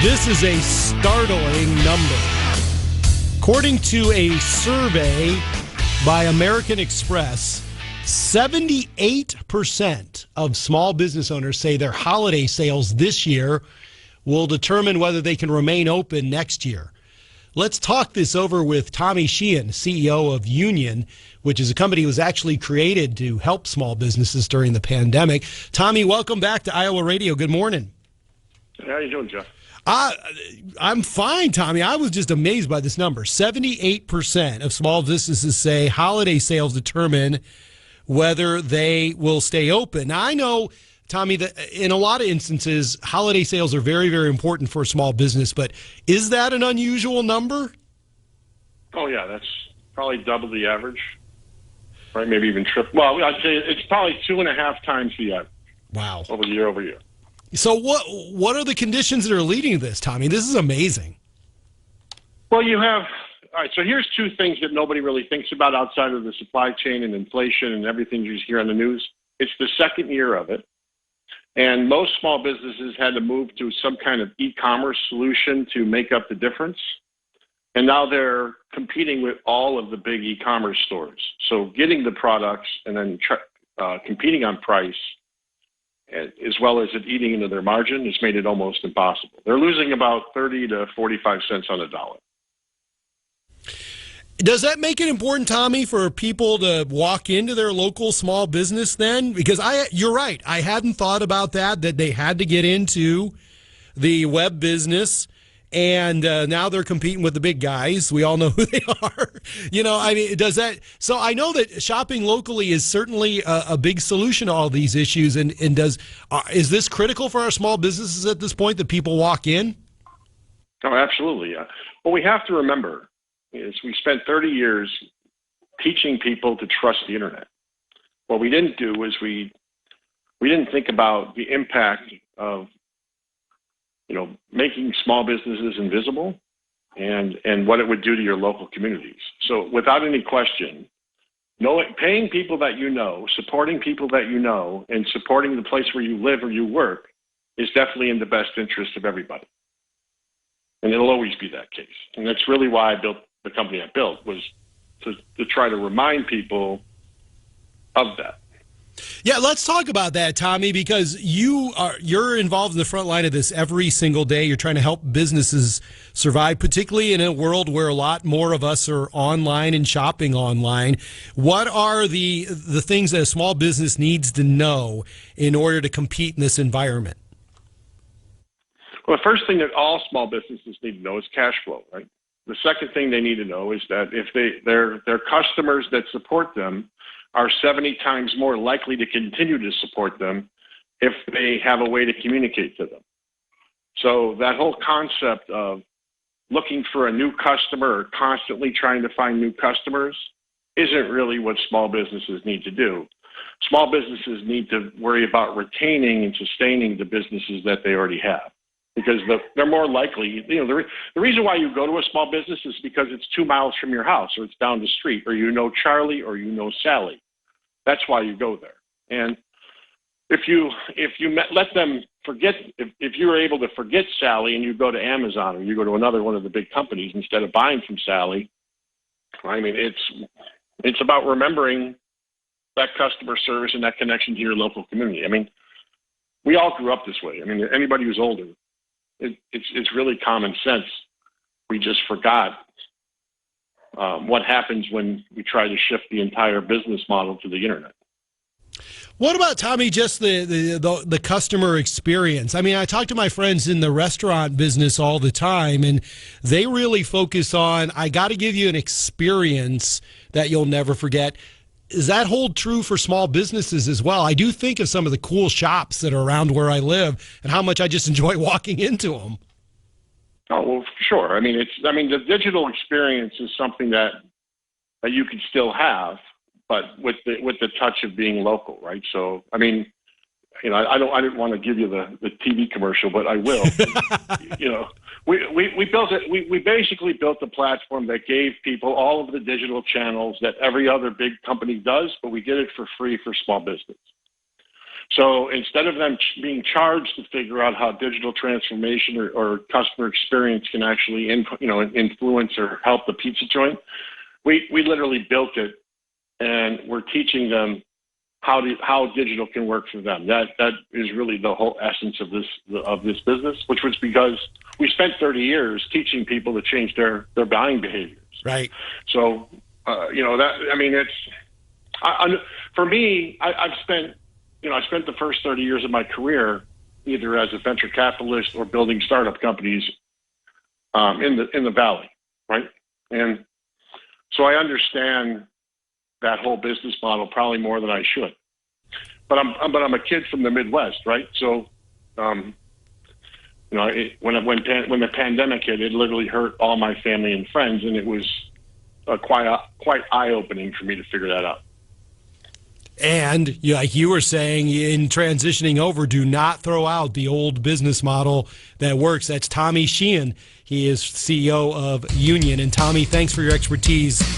This is a startling number. According to a survey by American Express, 78% of small business owners say their holiday sales this year will determine whether they can remain open next year. Let's talk this over with Tomme Sheehan, CEO of YOUnion, which is a company that was actually created to help small businesses during the pandemic. Tomme, welcome back to Iowa Radio. Good morning. How are you doing, Jeff? I'm fine, Tomme. I was just amazed by this number. 78% of small businesses say holiday sales determine whether they will stay open. Now, I know, Tomme, that in a lot of instances, holiday sales are very, very important for a small business, but is that an unusual number? Oh, yeah, that's probably double the average, right? Maybe even triple. Well, I'd say it's probably 2.5 times the average. Wow. Over year. So what are the conditions that are leading to this, Tomme? This is amazing. Well, all right, so here's two things that nobody really thinks about outside of the supply chain and inflation and everything you hear on the news. It's the second year of it. And most small businesses had to move to some kind of e-commerce solution to make up the difference. And now they're competing with all of the big e-commerce stores. So getting the products and then competing on price, as well as it eating into their margin, has made it almost impossible. They're losing about 30 to 45 cents on the dollar. Does that make it important, Tomme, for people to walk into their local small business then? Because you're right. I hadn't thought about that they had to get into the web business, and now they're competing with the big guys. We all know who they are. Does that? So I know that shopping locally is certainly a big solution to all these issues. And is this critical for our small businesses at this point that people walk in? Oh, absolutely. Yeah. What we have to remember is we spent 30 years teaching people to trust the internet. What we didn't do is we didn't think about the impact of making small businesses invisible and what it would do to your local communities. So without any question, paying people that you know, supporting people that you know, and supporting the place where you live or you work is definitely in the best interest of everybody. And it'll always be that case. And that's really why I built the company I built, was to try to remind people of that. Yeah, let's talk about that, Tomme, because you're involved in the front line of this every single day. You're trying to help businesses survive, particularly in a world where a lot more of us are online and shopping online. What are the things that a small business needs to know in order to compete in this environment? Well, the first thing that all small businesses need to know is cash flow, right? The second thing they need to know is that if their customers that support them are 70 times more likely to continue to support them if they have a way to communicate to them. So that whole concept of looking for a new customer or constantly trying to find new customers isn't really what small businesses need to do. Small businesses need to worry about retaining and sustaining the businesses that they already have, because they're more likely, the reason why you go to a small business is because it's 2 miles from your house, or it's down the street, or Charlie, or Sally. That's why you go there. And if you let them forget, if you were able to forget Sally and you go to Amazon or you go to another one of the big companies instead of buying from Sally, I mean, it's about remembering that customer service and that connection to your local community. I mean, we all grew up this way. I mean, anybody who's older, it's really common sense. We just forgot what happens when we try to shift the entire business model to the internet. What about, Tomme, just the customer experience? I mean, I talk to my friends in the restaurant business all the time, and they really focus on, I got to give you an experience that you'll never forget. Does that hold true for small businesses as well? I do think of some of the cool shops that are around where I live and how much I just enjoy walking into them. Oh, well, sure. I mean, the digital experience is something that you can still have, but with the touch of being local, right? So, I mean, I didn't want to give you the TV commercial, but I will. We built it. We basically built a platform that gave people all of the digital channels that every other big company does, but we did it for free for small business. So instead of them being charged to figure out how digital transformation or customer experience can actually influence or help the pizza joint, we literally built it, and we're teaching them how digital can work for them. That is really the whole essence of this business, which was because we spent 30 years teaching people to change their buying behaviors. Right. So for me, I've spent the first 30 years of my career either as a venture capitalist or building startup companies in the Valley, right? And so I understand that whole business model probably more than I should. But I'm a kid from the Midwest, right? So, when the pandemic hit, it literally hurt all my family and friends, and it was quite eye-opening for me to figure that out. And like you were saying, in transitioning over, do not throw out the old business model that works. That's Tomme Sheehan. He is CEO of YOUnion. And Tomme, thanks for your expertise